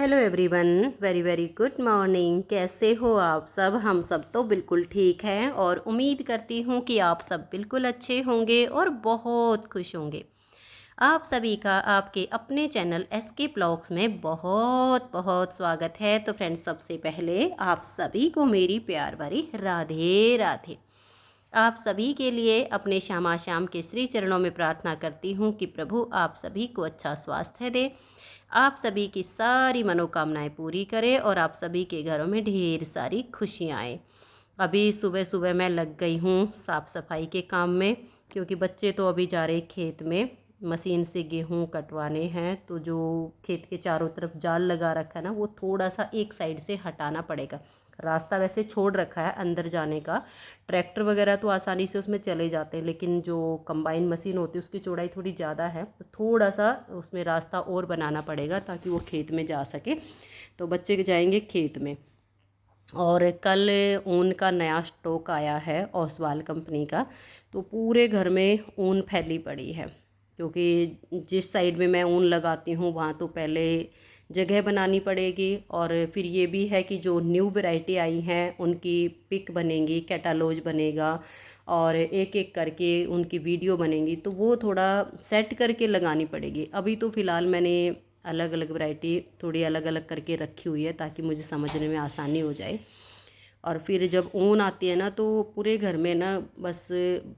Hello everyone, very very good morning. कैसे हो आप सब? हम सब तो बिल्कुल ठीक हैं और उम्मीद करती हूँ कि आप सब बिल्कुल अच्छे होंगे और बहुत खुश होंगे। आप सभी का आपके अपने चैनल एसके ब्लॉग्स में बहुत बहुत स्वागत है। तो फ्रेंड्स, सबसे पहले आप सभी को मेरी प्यार भरी राधे राधे। आप सभी के लिए अपने श्यामा श्याम के श्री चरणों में प्रार्थना करती हूँ कि प्रभु आप सभी को अच्छा स्वास्थ्य दे, आप सभी की सारी मनोकामनाएं पूरी करे और आप सभी के घरों में ढेर सारी खुशियाँ आए। अभी सुबह सुबह मैं लग गई हूँ साफ़ सफाई के काम में, क्योंकि बच्चे तो अभी जा रहे खेत में मशीन से गेहूँ कटवाने हैं। तो जो खेत के चारों तरफ जाल लगा रखा है ना, वो थोड़ा सा एक साइड से हटाना पड़ेगा। रास्ता वैसे छोड़ रखा है अंदर जाने का, ट्रैक्टर वगैरह तो आसानी से उसमें चले जाते हैं, लेकिन जो कंबाइन मशीन होती है उसकी चौड़ाई थोड़ी ज़्यादा है, तो थोड़ा सा उसमें रास्ता और बनाना पड़ेगा ताकि वो खेत में जा सके। तो बच्चे जाएंगे खेत में। और कल ऊन का नया स्टॉक आया है ओसवाल कंपनी का, तो पूरे घर में ऊन फैली पड़ी है। क्योंकि जिस साइड में मैं ऊन लगाती हूँ वहाँ तो पहले जगह बनानी पड़ेगी, और फिर ये भी है कि जो न्यू वैरायटी आई हैं उनकी पिक बनेगी, कैटालॉग बनेगा और एक एक करके उनकी वीडियो बनेगी, तो वो थोड़ा सेट करके लगानी पड़ेगी। अभी तो फ़िलहाल मैंने अलग अलग वैरायटी थोड़ी अलग अलग करके रखी हुई है ताकि मुझे समझने में आसानी हो जाए। और फिर जब ऊन आती है ना तो पूरे घर में ना बस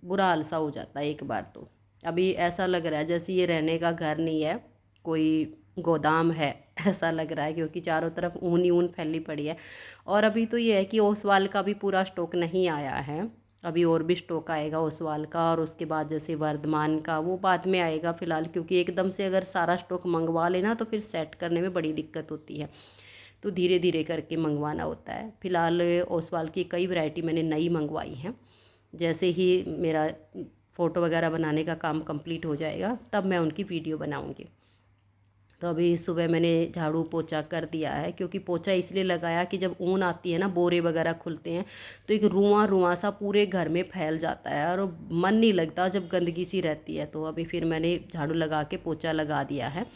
बुरा हाल सा हो जाता है एक बार। तो अभी ऐसा लग रहा है जैसे ये रहने का घर नहीं है, कोई गोदाम है ऐसा लग रहा है, क्योंकि चारों तरफ ऊन ही ऊन फैली पड़ी है। और अभी तो ये है कि ओसवाल का भी पूरा स्टॉक नहीं आया है, अभी और भी स्टॉक आएगा ओसवाल का, और उसके बाद जैसे वर्धमान का वो बाद में आएगा फ़िलहाल। क्योंकि एकदम से अगर सारा स्टॉक मंगवा लेना तो फिर सेट करने में बड़ी दिक्कत होती है, तो धीरे धीरे करके मंगवाना होता है। फ़िलहाल ओसवाल की कई वैरायटी मैंने नई मंगवाई हैं। जैसे ही मेरा फ़ोटो वगैरह बनाने का काम कंप्लीट हो जाएगा तब मैं उनकी वीडियो बनाऊंगी। तो अभी सुबह मैंने झाड़ू पोछा कर दिया है, क्योंकि पोछा इसलिए लगाया कि जब ऊन आती है ना, बोरे वगैरह खुलते हैं तो एक रुआं रुआं सा पूरे घर में फैल जाता है और मन नहीं लगता जब गंदगी सी रहती है। तो अभी फिर मैंने झाड़ू लगा के पोछा लगा दिया है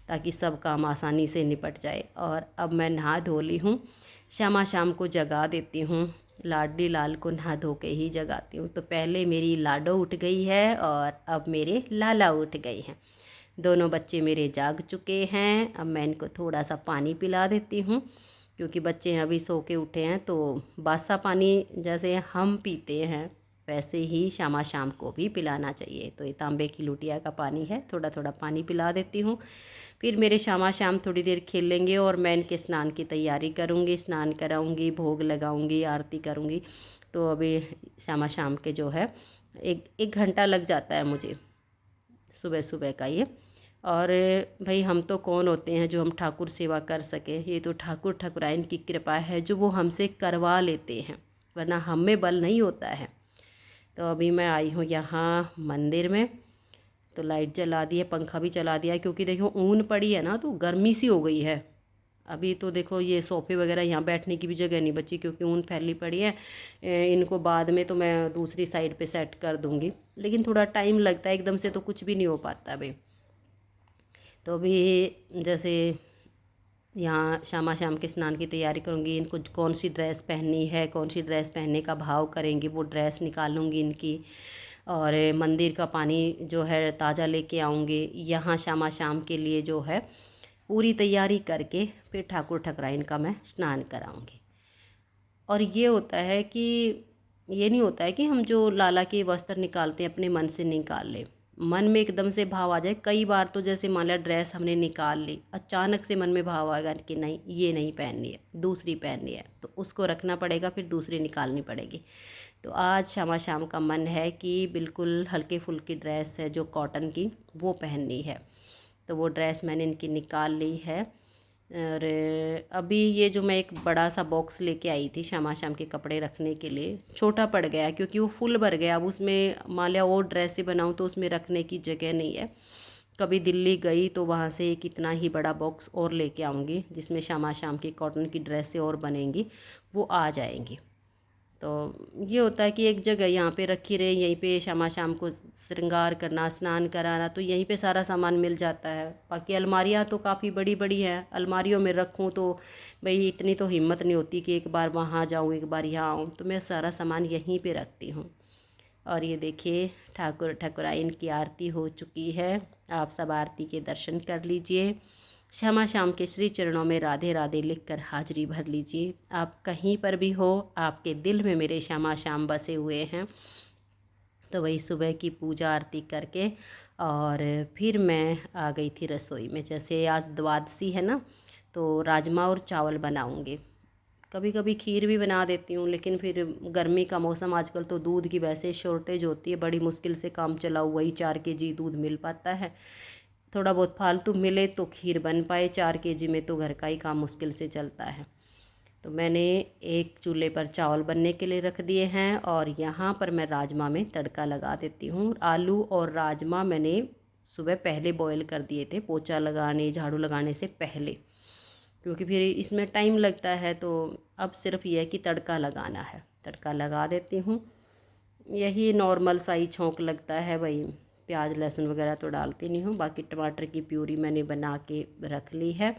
ताकि सब काम आसानी से निपट जाए। और अब मैं नहा धो ली हूँ, श्यामा शाम को जगा देती हूँ। लाडली लाल को नहा धो के ही जगाती हूँ। तो पहले मेरी लाडो उठ गई है और अब मेरे लाला उठ गई हैं। दोनों बच्चे मेरे जाग चुके हैं। अब मैं इनको थोड़ा सा पानी पिला देती हूँ, क्योंकि बच्चे अभी सो के उठे हैं। तो बासा पानी जैसे हम पीते हैं वैसे ही श्यामा शाम को भी पिलाना चाहिए। तो ये तांबे की लुटिया का पानी है, थोड़ा थोड़ा पानी पिला देती हूँ। फिर मेरे श्यामा शाम थोड़ी देर खेलेंगे और मैं इनके स्नान की तैयारी करूँगी, स्नान कराऊँगी, भोग लगाऊँगी, आरती करूँगी। तो अभी श्यामा शाम के जो है एक घंटा लग जाता है मुझे सुबह सुबह का ये। और भाई हम तो कौन होते हैं जो हम ठाकुर सेवा कर सकें, ये तो ठाकुर ठाकुराइन की कृपा है जो वो हमसे करवा लेते हैं, वरना हम में बल नहीं होता है। तो अभी मैं आई हूँ यहाँ मंदिर में, तो लाइट जला दी है, पंखा भी चला दिया है, क्योंकि देखो ऊन पड़ी है ना तो गर्मी सी हो गई है। अभी तो देखो ये सोफ़े वगैरह यहाँ बैठने की भी जगह नहीं बची, क्योंकि ऊन फैली पड़ी है। इनको बाद में तो मैं दूसरी साइड पे सेट कर दूँगी, लेकिन थोड़ा टाइम लगता है, एकदम से तो कुछ भी नहीं हो पाता भाई। तो अभी जैसे यहाँ श्यामा शाम के स्नान की तैयारी करूँगी, इनको कौन सी ड्रेस पहननी है, कौन सी ड्रेस पहनने का भाव करेंगी, वो ड्रेस निकालूँगी इनकी। और मंदिर का पानी जो है ताज़ा लेके आऊँगी यहाँ श्यामा शाम के लिए, जो है पूरी तैयारी करके फिर ठाकुर ठाकुराइन का मैं स्नान कराऊँगी। और ये होता है कि ये नहीं होता है कि हम जो लाला के वस्त्र निकालते हैं अपने मन से निकाल लें, मन में एकदम से भाव आ जाए। कई बार तो जैसे मान लिया ड्रेस हमने निकाल ली, अचानक से मन में भाव आएगा कि नहीं ये नहीं पहननी है, दूसरी पहननी है, तो उसको रखना पड़ेगा, फिर दूसरी निकालनी पड़ेगी। तो आज श्यामा शाम का मन है कि बिल्कुल हल्के फुल्की ड्रेस है जो कॉटन की, वो पहननी है। तो वो ड्रेस मैंने इनकी निकाल ली है। और अभी ये जो मैं एक बड़ा सा बॉक्स लेके आई थी श्यामा शाम के कपड़े रखने के लिए, छोटा पड़ गया क्योंकि वो फुल भर गया। अब उसमें मान लिया और ड्रेसें बनाऊँ तो उसमें रखने की जगह नहीं है। कभी दिल्ली गई तो वहाँ से एक इतना ही बड़ा बॉक्स और लेके आऊँगी, जिसमें श्यामा शाम की कॉटन की ड्रेसें और बनेंगी, वो आ जाएंगी। तो ये होता है कि एक जगह यहाँ पे रखी रहे, यहीं पे शाम शाम को श्रृंगार करना, स्नान कराना, तो यहीं पे सारा सामान मिल जाता है। बाकी अलमारियाँ तो काफ़ी बड़ी बड़ी हैं, अलमारियों में रखूँ तो भाई इतनी तो हिम्मत नहीं होती कि एक बार वहाँ जाऊँ एक बार यहाँ आऊँ, तो मैं सारा सामान यहीं पे रखती हूँ। और ये देखिए ठाकुर ठाकुराइन की आरती हो चुकी है। आप सब आरती के दर्शन कर लीजिए। श्यामा शाम के श्री चरणों में राधे राधे लिखकर हाजिरी भर लीजिए। आप कहीं पर भी हो, आपके दिल में मेरे श्यामा शाम बसे हुए हैं। तो वही सुबह की पूजा आरती करके और फिर मैं आ गई थी रसोई में। जैसे आज द्वादशी है ना, तो राजमा और चावल बनाऊंगी। कभी कभी खीर भी बना देती हूँ, लेकिन फिर गर्मी का मौसम, आजकल तो दूध की वैसे शॉर्टेज होती है, बड़ी मुश्किल से काम चलाओ, वही 4 kg दूध मिल पाता है। थोड़ा बहुत फालतू मिले तो खीर बन पाए, 4 kg में तो घर का ही काम मुश्किल से चलता है। तो मैंने एक चूल्हे पर चावल बनने के लिए रख दिए हैं और यहाँ पर मैं राजमा में तड़का लगा देती हूँ। आलू और राजमा मैंने सुबह पहले बॉईल कर दिए थे, पोछा लगाने झाड़ू लगाने से पहले, क्योंकि फिर इसमें टाइम लगता है। तो अब सिर्फ ये है कि तड़का लगाना है, तड़का लगा देती हूँ। यही नॉर्मल सा ही छौंक लगता है भाई, प्याज लहसुन वगैरह तो डालती नहीं हूँ। बाकी टमाटर की प्यूरी मैंने बना के रख ली है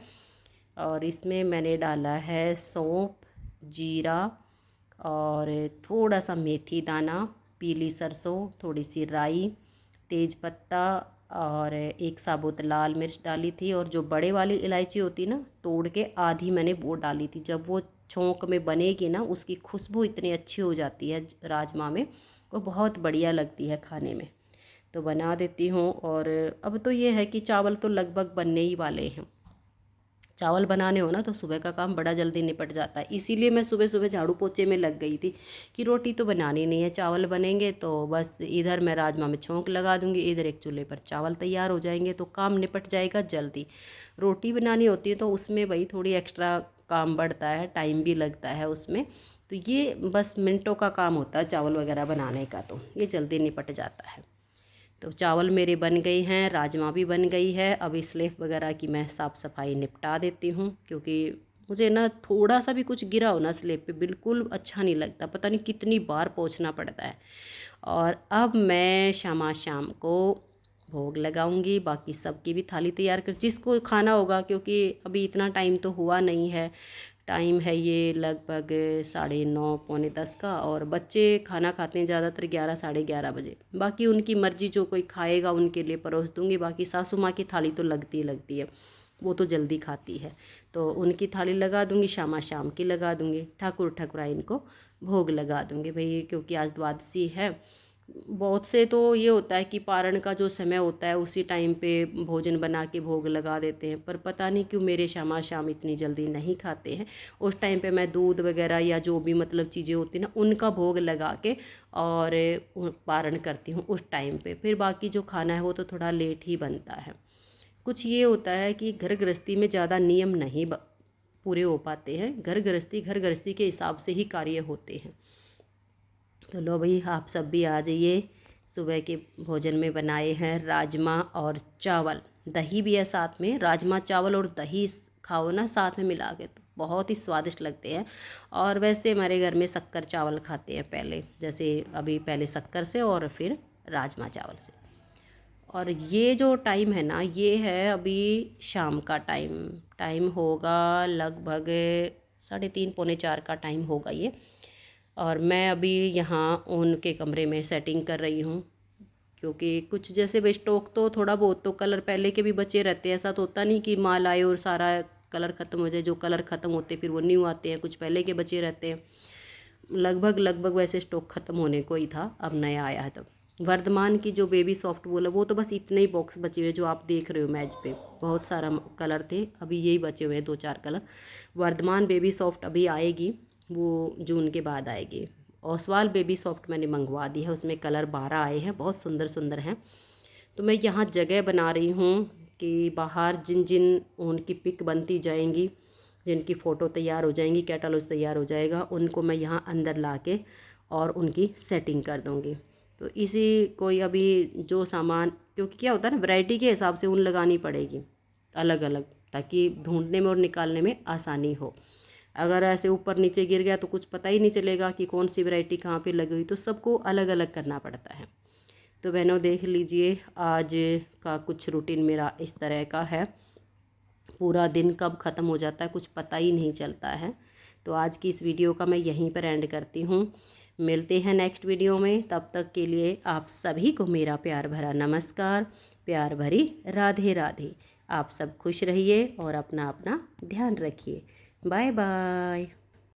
और इसमें मैंने डाला है सौंफ, जीरा और थोड़ा सा मेथी दाना, पीली सरसों, थोड़ी सी राई, तेज पत्ता और एक साबुत लाल मिर्च डाली थी। और जो बड़े वाली इलायची होती ना, तोड़ के आधी मैंने वो डाली थी। जब वो छौंक में बनेगी ना, उसकी खुशबू इतनी अच्छी हो जाती है राजमा में, वो बहुत बढ़िया लगती है खाने में। तो बना देती हूँ। और अब तो ये है कि चावल तो लगभग बनने ही वाले हैं। चावल बनाने हो ना तो सुबह का काम बड़ा जल्दी निपट जाता है, इसीलिए मैं सुबह सुबह झाड़ू पोछे में लग गई थी कि रोटी तो बनानी नहीं है, चावल बनेंगे तो बस इधर मैं राजमा में छौंक लगा दूंगी, इधर एक चूल्हे पर चावल तैयार हो जाएंगे, तो काम निपट जाएगा जल्दी। रोटी बनानी होती है तो उसमें भाई थोड़ी एक्स्ट्रा काम बढ़ता है, टाइम भी लगता है उसमें। तो ये बस मिनटों का काम होता है चावल वगैरह बनाने का, तो ये जल्दी निपट जाता है। तो चावल मेरे बन गई हैं, राजमा भी बन गई है। अब स्लेफ वगैरह की मैं साफ़ सफाई निपटा देती हूँ, क्योंकि मुझे ना थोड़ा सा भी कुछ गिरा हो ना स्लेब पे बिल्कुल अच्छा नहीं लगता, पता नहीं कितनी बार पोंछना पड़ता है। और अब मैं शाम शाम को भोग लगाऊंगी, बाकी सबकी भी थाली तैयार कर जिसको खाना होगा, क्योंकि अभी इतना टाइम तो हुआ नहीं है। टाइम है ये लगभग 9:30 पौने 10 का, और बच्चे खाना खाते हैं ज़्यादातर 11 साढ़े 11 बजे। बाकी उनकी मर्ज़ी, जो कोई खाएगा उनके लिए परोस दूंगी। बाकी सासू माँ की थाली तो लगती ही लगती है, वो तो जल्दी खाती है, तो उनकी थाली लगा दूंगी, शाम शाम की लगा दूंगी। ठाकुर ठाकुराइन को भोग लगा दूंगी भाई, क्योंकि आज द्वादशी है। बहुत से तो ये होता है कि पारण का जो समय होता है उसी टाइम पे भोजन बना के भोग लगा देते हैं, पर पता नहीं क्यों मेरे शाम शाम इतनी जल्दी नहीं खाते हैं। उस टाइम पे मैं दूध वगैरह या जो भी मतलब चीज़ें होती हैं ना, उनका भोग लगा के और पारण करती हूँ उस टाइम पे। फिर बाकी जो खाना है वो तो थोड़ा लेट ही बनता है। कुछ ये होता है कि घर गृहस्थी में ज़्यादा नियम नहीं पूरे हो पाते हैं, घर गृहस्थी के हिसाब से ही कार्य होते हैं। तो लो भाई, आप सब भी आ जाइए। सुबह के भोजन में बनाए हैं राजमा और चावल, दही भी है साथ में। राजमा चावल और दही खाओ ना साथ में मिला के, तो बहुत ही स्वादिष्ट लगते हैं। और वैसे हमारे घर में शक्कर चावल खाते हैं पहले, जैसे अभी पहले शक्कर से और फिर राजमा चावल से। और ये जो टाइम है ना, ये है अभी शाम का टाइम होगा लगभग 3:30 पौने 4 का टाइम होगा ये। और मैं अभी यहाँ उनके कमरे में सेटिंग कर रही हूँ, क्योंकि कुछ जैसे वे स्टॉक तो थोड़ा बहुत तो कलर पहले के भी बचे रहते हैं। ऐसा तो होता नहीं कि माल आए और सारा कलर ख़त्म हो जाए, जो कलर ख़त्म होते फिर वो न्यू आते हैं, कुछ पहले के बचे रहते हैं। लगभग वैसे स्टॉक ख़त्म होने को ही था, अब नया आया है। तब वर्धमान की जो बेबी सॉफ्ट वूल है वो तो बस इतने ही बॉक्स बचे हुए जो आप देख रहे हो मेज पे, बहुत सारा कलर थे, अभी यही बचे हुए हैं 2-4 कलर। वर्धमान बेबी सॉफ्ट अभी आएगी, वो जून के बाद आएगी। ओसवाल बेबी सॉफ्ट मैंने मंगवा दी है, उसमें कलर 12 आए हैं, बहुत सुंदर सुंदर हैं। तो मैं यहाँ जगह बना रही हूँ कि बाहर जिन जिन उनकी पिक बनती जाएंगी, जिनकी फ़ोटो तैयार हो जाएंगी, कैटलॉग तैयार हो जाएगा, उनको मैं यहाँ अंदर ला के और उनकी सेटिंग कर दूँगी। तो इसी कोई अभी जो सामान, क्योंकि क्या होता है ना, वैरायटी के हिसाब से ऊन लगानी पड़ेगी अलग अलग, ताकि ढूंढने में और निकालने में आसानी हो। अगर ऐसे ऊपर नीचे गिर गया तो कुछ पता ही नहीं चलेगा कि कौन सी वैरायटी कहाँ पे लगी हुई, तो सबको अलग अलग करना पड़ता है। तो बहनों देख लीजिए, आज का कुछ रूटीन मेरा इस तरह का है। पूरा दिन कब ख़त्म हो जाता है कुछ पता ही नहीं चलता है। तो आज की इस वीडियो का मैं यहीं पर एंड करती हूँ। मिलते हैं नेक्स्ट वीडियो में, तब तक के लिए आप सभी को मेरा प्यार भरा नमस्कार, प्यार भरी राधे राधे। आप सब खुश रहिए और अपना अपना ध्यान रखिए। Bye bye.